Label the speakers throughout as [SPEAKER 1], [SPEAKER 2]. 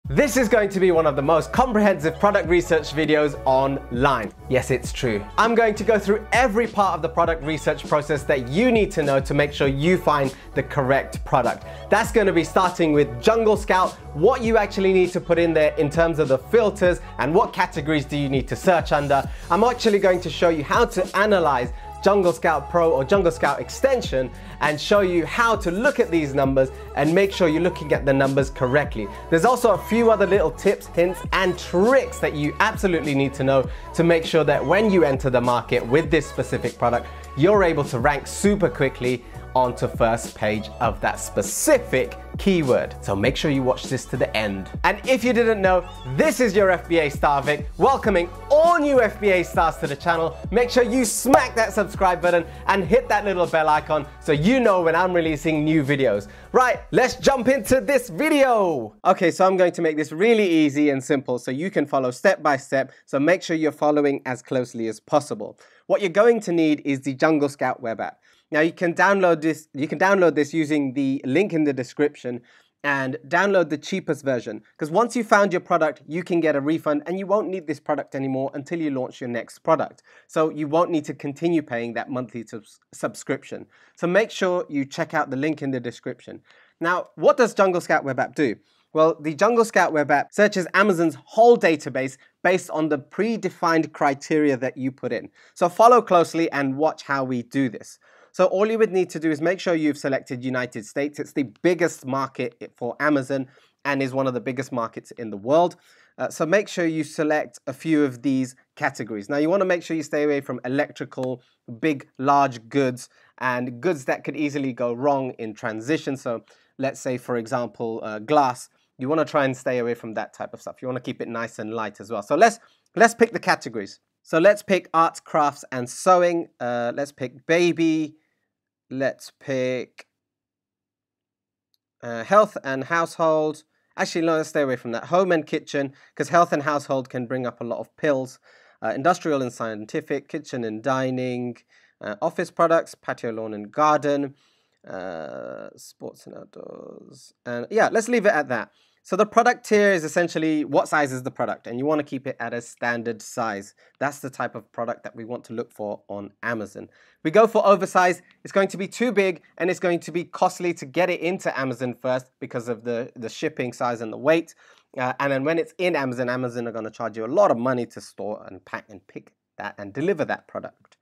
[SPEAKER 1] This is going to be one of the most comprehensive product research videos online. Yes, it's true. I'm going to go through every part of the product research process that you need to know to make sure you find the correct product. That's going to be starting with Jungle Scout, what you actually need to put in there in terms of the filters and what categories do you need to search under. I'm actually going to show you how to analyze Jungle Scout Pro or Jungle Scout extension and show you how to look at these numbers and make sure you're looking at the numbers correctly. There's also a few other little tips, hints, and tricks that you absolutely need to know to make sure that when you enter the market with this specific product, you're able to rank super quickly onto first page of that specific keyword. So make sure you watch this to the end. And if you didn't know, this is your FBA Star Vic, welcoming all new FBA stars to the channel. Make sure you smack that subscribe button and hit that little bell icon so you know when I'm releasing new videos. Right, let's jump into this video. Okay, so I'm going to make this really easy and simple so you can follow step by step. So make sure you're following as closely as possible. What you're going to need is the Jungle Scout web app. Now you can download this using the link in the description and download the cheapest version, because once you found your product, you can get a refund and you won't need this product anymore until you launch your next product. So you won't need to continue paying that monthly subscription. So make sure you check out the link in the description. Now, what does Jungle Scout web app do? Well, the Jungle Scout web app searches Amazon's whole database based on the predefined criteria that you put in. So follow closely and watch how we do this. So all you would need to do is make sure you've selected United States. It's the biggest market for Amazon and is one of the biggest markets in the world. So make sure you select a few of these categories. Now you want to make sure you stay away from electrical, big, large goods and goods that could easily go wrong in transition. So let's say, for example, glass. You want to try and stay away from that type of stuff. You want to keep it nice and light as well. So let's pick the categories. So let's pick arts, crafts, and sewing. Let's pick baby. Let's pick health and household. Actually, no, let's stay away from that. Home and kitchen, because health and household can bring up a lot of pills. Industrial and scientific, kitchen and dining, office products, patio, lawn and garden, sports and outdoors. And yeah, let's leave it at that. So the product tier is essentially what size is the product, and you want to keep it at a standard size. That's the type of product that we want to look for on Amazon. We go for oversized, it's going to be too big and it's going to be costly to get it into Amazon first because of the shipping size and the weight. And then when it's in Amazon, Amazon are going to charge you a lot of money to store and pack and pick that and deliver that product.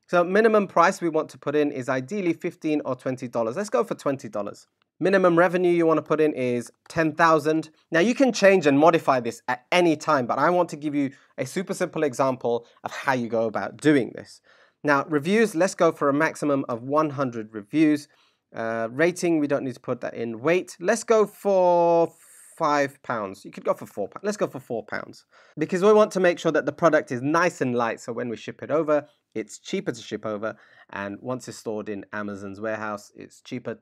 [SPEAKER 1] So minimum price we want to put in is ideally $15 or $20. Let's go for $20. Minimum revenue you want to put in is $10,000. Now you can change and modify this at any time, but I want to give you a super simple example of how you go about doing this. Now reviews, let's go for a maximum of 100 reviews. Rating, we don't need to put that in. Weight, let's go for £5. You could go for £4. Let's go for £4 because we want to make sure that the product is nice and light. So when we ship it over, it's cheaper to ship over. And once it's stored in Amazon's warehouse, it's cheaper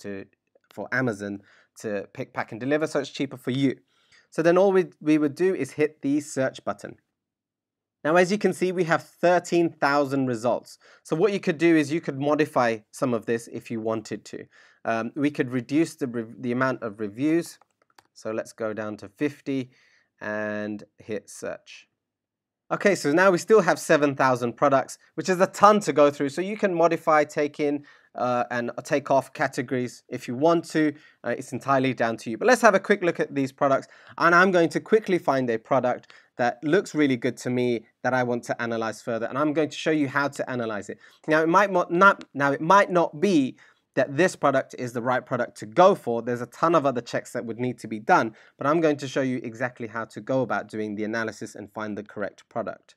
[SPEAKER 1] for Amazon to pick, pack, and deliver, so it's cheaper for you. So then all we would do is hit the search button. Now, as you can see, we have 13,000 results. So what you could do is you could modify some of this if you wanted to. We could reduce the amount of reviews. So let's go down to 50 and hit search. Okay, so now we still have 7,000 products, which is a ton to go through. So you can modify, take in, and take off categories if you want to. It's entirely down to you. But let's have a quick look at these products. And I'm going to quickly find a product that looks really good to me that I want to analyze further. And I'm going to show you how to analyze it. Now, it might not be that this product is the right product to go for. There's a ton of other checks that would need to be done, but I'm going to show you exactly how to go about doing the analysis and find the correct product.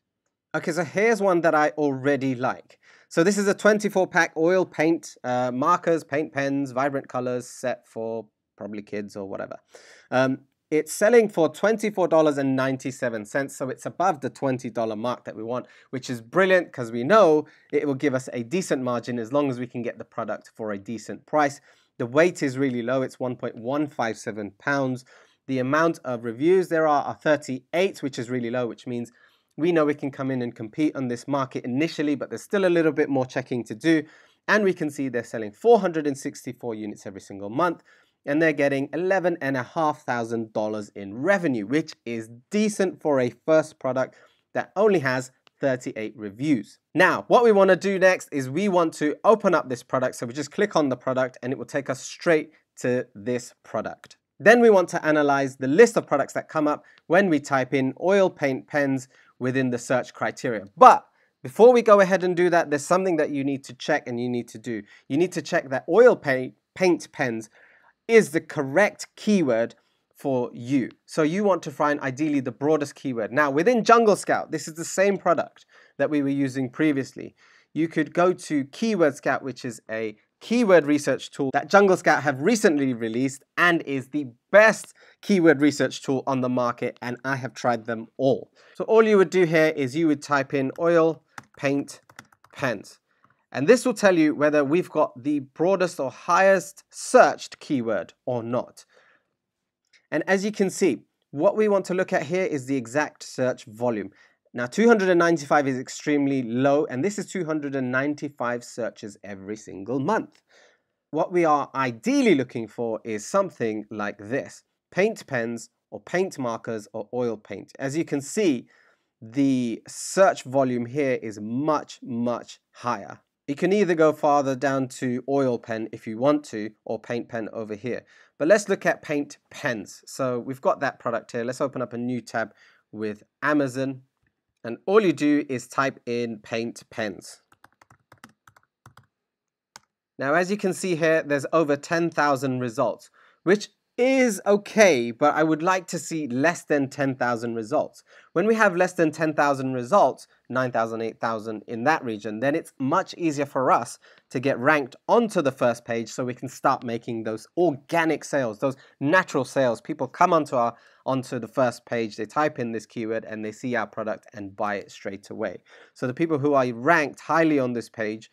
[SPEAKER 1] Okay, so here's one that I already like. So this is a 24-pack oil paint, markers, paint pens, vibrant colors set for probably kids or whatever. It's selling for $24.97, so it's above the $20 mark that we want, which is brilliant because we know it will give us a decent margin as long as we can get the product for a decent price. The weight is really low, it's 1.157 pounds. The amount of reviews there are 38, which is really low, which means we know we can come in and compete on this market initially, but there's still a little bit more checking to do. And we can see they're selling 464 units every single month. and they're getting $11,500 in revenue, which is decent for a first product that only has 38 reviews. Now, what we want to do next is we want to open up this product. So we just click on the product and it will take us straight to this product. Then we want to analyze the list of products that come up when we type in oil paint pens within the search criteria. But before we go ahead and do that, there's something that you need to check and you need to do. You need to check that oil paint pens is the correct keyword for you. So you want to find ideally the broadest keyword. Now within Jungle Scout, this is the same product that we were using previously. You could go to Keyword Scout, which is a keyword research tool that Jungle Scout have recently released and is the best keyword research tool on the market, and I have tried them all. So all you would do here is you would type in oil paint pens. And this will tell you whether we've got the broadest or highest searched keyword or not. And as you can see, what we want to look at here is the exact search volume. Now 295 is extremely low, and this is 295 searches every single month. What we are ideally looking for is something like this: paint pens or paint markers or oil paint. As you can see, the search volume here is much, much higher. You can either go farther down to oil pen if you want to, or paint pen over here. But let's look at paint pens. So we've got that product here. Let's open up a new tab with Amazon. And all you do is type in paint pens. Now, as you can see here, there's over 10,000 results, which is okay, but I would like to see less than 10,000 results. When we have less than 10,000 results, 9,000, 8,000 in that region, then it's much easier for us to get ranked onto the first page so we can start making those organic sales, those natural sales. People come onto the first page, they type in this keyword and they see our product and buy it straight away. So the people who are ranked highly on this page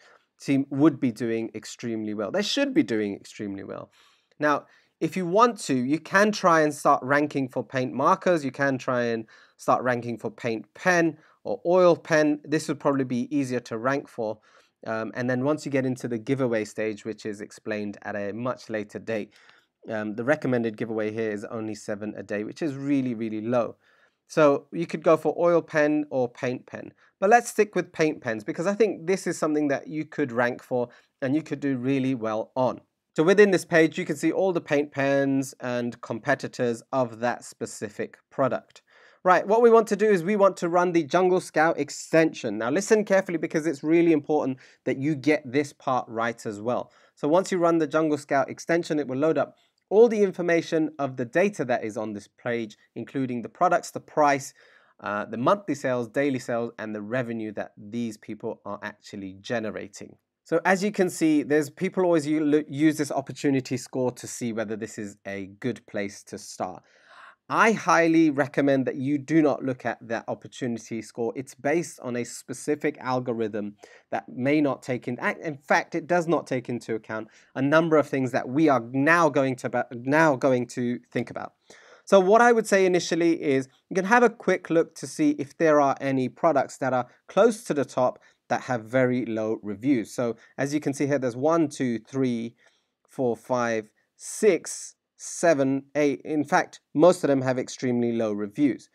[SPEAKER 1] would be doing extremely well. They should be doing extremely well. Now, if you want to, you can try and start ranking for paint markers. You can try and start ranking for paint pen or oil pen. This would probably be easier to rank for. And then once you get into the giveaway stage, which is explained at a much later date, the recommended giveaway here is only 7 a day, which is really, really low. So you could go for oil pen or paint pen. But let's stick with paint pens because I think this is something that you could rank for and you could do really well on. So within this page, you can see all the paint pens and competitors of that specific product. Right, what we want to do is we want to run the Jungle Scout extension. Now listen carefully because it's really important that you get this part right as well. So once you run the Jungle Scout extension, it will load up all the information of the data that is on this page, including the products, the price, the monthly sales, daily sales, and the revenue that these people are actually generating. So as you can see, there's people always use this opportunity score to see whether this is a good place to start. I highly recommend that you do not look at that opportunity score. It's based on a specific algorithm that may not take in fact, it does not take into account a number of things that we are now going to think about. So what I would say initially is you can have a quick look to see if there are any products that are close to the top that have very low reviews. So as you can see here, there's 1, 2, 3, 4, 5, 6, 7, 8. In fact, most of them have extremely low reviews.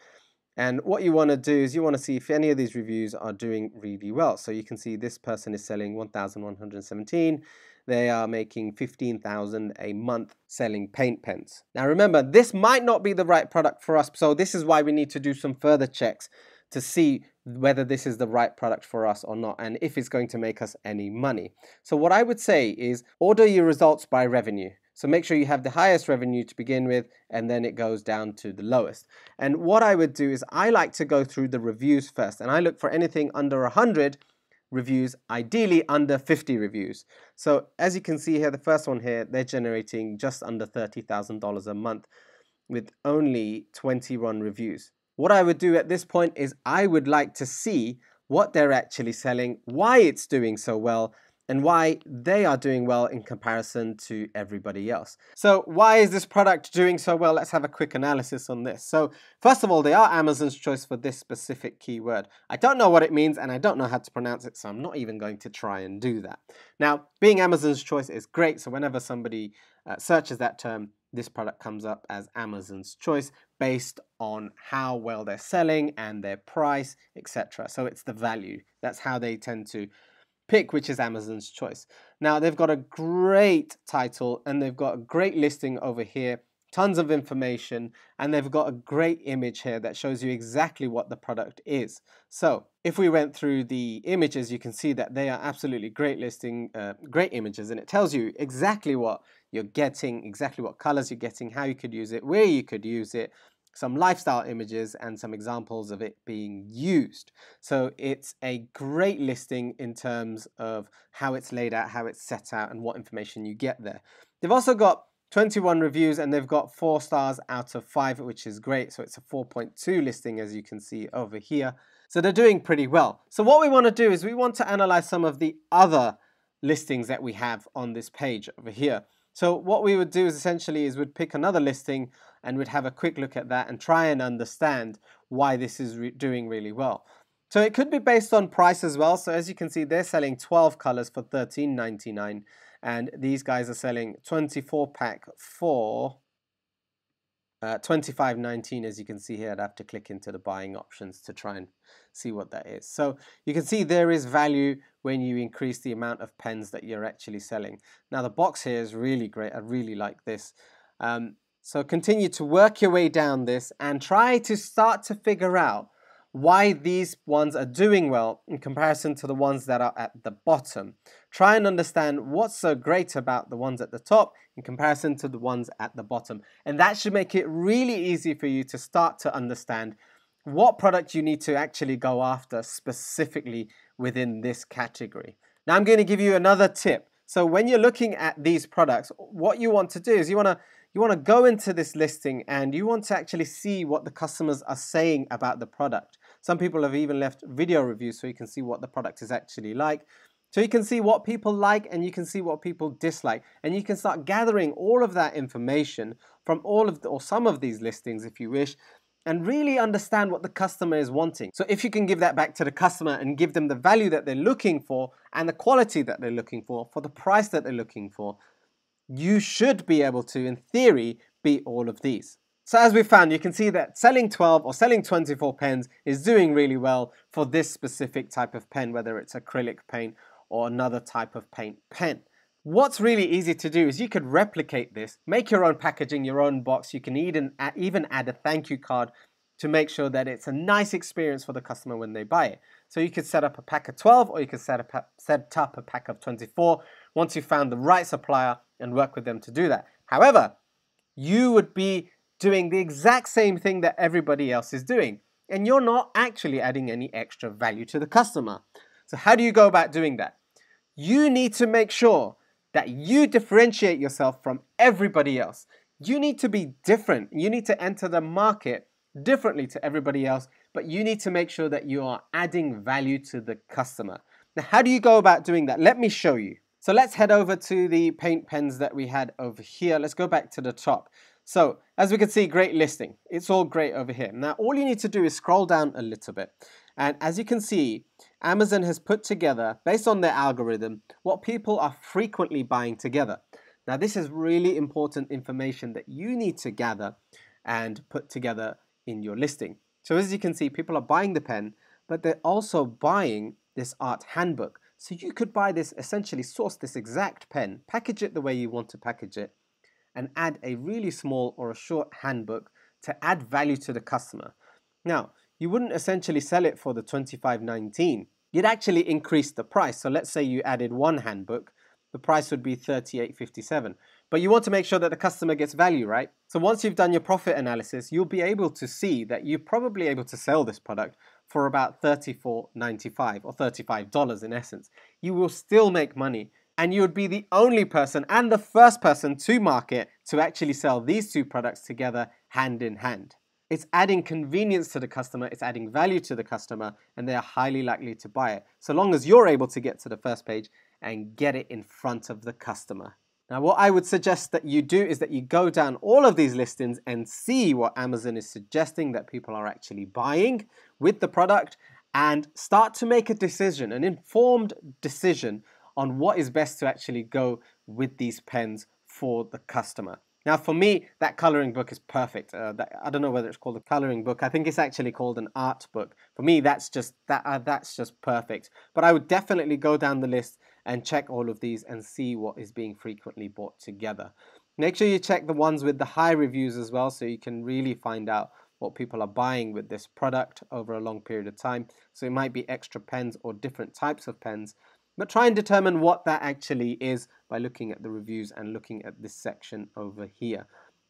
[SPEAKER 1] And what you want to do is you want to see if any of these reviews are doing really well. So you can see this person is selling 1,117. They are making 15,000 a month selling paint pens. Now remember, this might not be the right product for us. So this is why we need to do some further checks to see whether this is the right product for us or not, and if it's going to make us any money. So what I would say is order your results by revenue. So make sure you have the highest revenue to begin with, and then it goes down to the lowest. And what I would do is I like to go through the reviews first, and I look for anything under 100 reviews, ideally under 50 reviews. So as you can see here, the first one here, they're generating just under $30,000 a month with only 21 reviews. What I would do at this point is I would like to see what they're actually selling, why it's doing so well, and why they are doing well in comparison to everybody else. So why is this product doing so well? Let's have a quick analysis on this. So first of all, they are Amazon's choice for this specific keyword. I don't know what it means and I don't know how to pronounce it, so I'm not even going to try and do that. Now, being Amazon's choice is great. So whenever somebody searches that term, this product comes up as Amazon's choice based on how well they're selling and their price, etc. So it's the value. That's how they tend to pick which is Amazon's choice. Now they've got a great title and they've got a great listing over here, tons of information, and they've got a great image here that shows you exactly what the product is. So if we went through the images, you can see that they are absolutely great listing, great images, and it tells you exactly what you're getting, exactly what colors you're getting, how you could use it, where you could use it, some lifestyle images and some examples of it being used. So it's a great listing in terms of how it's laid out, how it's set out, and what information you get there. They've also got 21 reviews and they've got 4 stars out of 5, which is great. So it's a 4.2 listing, as you can see over here. So they're doing pretty well. So what we want to do is we want to analyze some of the other listings that we have on this page over here. So what we would do is essentially is we'd pick another listing and we'd have a quick look at that and try and understand why this is doing really well. So it could be based on price as well. So as you can see, they're selling 12 colors for $13.99, and these guys are selling 24 pack for $25.19. As you can see here, I'd have to click into the buying options to try and see what that is. So you can see there is value when you increase the amount of pens that you're actually selling. Now the box here is really great. I really like this. So continue to work your way down this and try to start to figure out why these ones are doing well in comparison to the ones that are at the bottom. Try and understand what's so great about the ones at the top in comparison to the ones at the bottom. And that should make it really easy for you to start to understand what product you need to actually go after specifically within this category. Now I'm going to give you another tip. So when you're looking at these products, what you want to do is you want to go into this listing and you want to actually see what the customers are saying about the product. Some people have even left video reviews so you can see what the product is actually like. So you can see what people like and you can see what people dislike. And you can start gathering all of that information from or some of these listings if you wish, and really understand what the customer is wanting. So if you can give that back to the customer and give them the value that they're looking for and the quality that they're looking for the price that they're looking for, you should be able to, in theory, beat all of these. So as we found, you can see that selling 12 or selling 24 pens is doing really well for this specific type of pen, whether it's acrylic paint or another type of paint pen. What's really easy to do is you could replicate this, make your own packaging, your own box. You can even add a thank you card to make sure that it's a nice experience for the customer when they buy it. So you could set up a pack of 12 or you could set up a pack of 24 once you found the right supplier and work with them to do that. However, you would be doing the exact same thing that everybody else is doing, and you're not actually adding any extra value to the customer. So how do you go about doing that? You need to make sure that you differentiate yourself from everybody else. You need to be different. You need to enter the market differently to everybody else, but you need to make sure that you are adding value to the customer. Now, how do you go about doing that? Let me show you. So let's head over to the paint pens that we had over here. Let's go back to the top. So as we can see, great listing. It's all great over here. Now, all you need to do is scroll down a little bit. And as you can see, Amazon has put together, based on their algorithm, what people are frequently buying together. Now, this is really important information that you need to gather and put together in your listing. So as you can see, people are buying the pen, but they're also buying this art handbook. So you could buy this, essentially source this exact pen, package it the way you want to package it, and add a really small or a short handbook to add value to the customer. Now, you wouldn't essentially sell it for the $25.19. You'd actually increase the price. So let's say you added one handbook, the price would be $38.57. But you want to make sure that the customer gets value, right? So once you've done your profit analysis, you'll be able to see that you're probably able to sell this product for about $34.95 or $35 in essence. You will still make money, and you would be the only person and the first person to market to actually sell these two products together hand in hand. It's adding convenience to the customer, it's adding value to the customer, and they are highly likely to buy it, so long as you're able to get to the first page and get it in front of the customer. Now, what I would suggest that you do is that you go down all of these listings and see what Amazon is suggesting that people are actually buying with the product, and start to make a decision, an informed decision on what is best to actually go with these pens for the customer. Now, for me, that coloring book is perfect. I don't know whether it's called a coloring book. I think it's actually called an art book. For me, that's just perfect. But I would definitely go down the list and check all of these and see what is being frequently bought together. Make sure you check the ones with the high reviews as well, so you can really find out what people are buying with this product over a long period of time. So it might be extra pens or different types of pens, but try and determine what that actually is by looking at the reviews and looking at this section over here.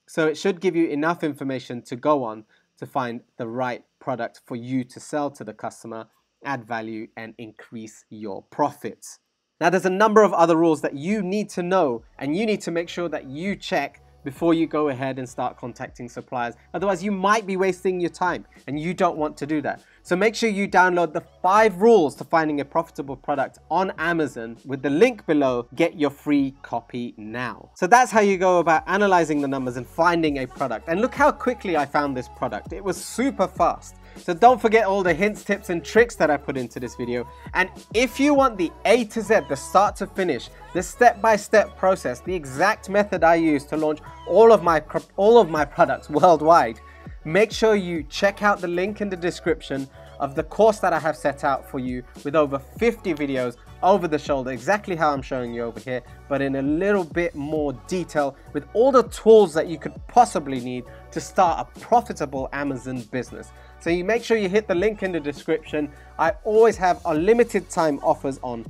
[SPEAKER 1] So it should give you enough information to go on to find the right product for you to sell to the customer, add value, and increase your profits. Now, there's a number of other rules that you need to know, and you need to make sure that you check before you go ahead and start contacting suppliers. Otherwise, you might be wasting your time, and you don't want to do that. So make sure you download the 5 rules to finding a profitable product on Amazon with the link below. Get your free copy now. So that's how you go about analyzing the numbers and finding a product. And look how quickly I found this product. It was super fast. So don't forget all the hints, tips, and tricks that I put into this video. And if you want the A to Z, the start to finish, the step-by-step process, the exact method I use to launch all of my products worldwide, make sure you check out the link in the description of the course that I have set out for you with over 50 videos over the shoulder, exactly how I'm showing you over here, but in a little bit more detail with all the tools that you could possibly need to start a profitable Amazon business. So you make sure you hit the link in the description. I always have a limited time offers on,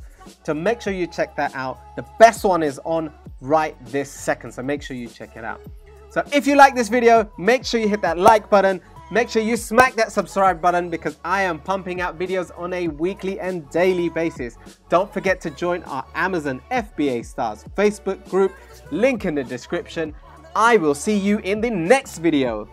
[SPEAKER 1] so make sure you check that out. The best one is on right this second, so make sure you check it out. So if you like this video, make sure you hit that like button. Make sure you smack that subscribe button because I am pumping out videos on a weekly and daily basis. Don't forget to join our Amazon FBA Stars Facebook group, link in the description. I will see you in the next video.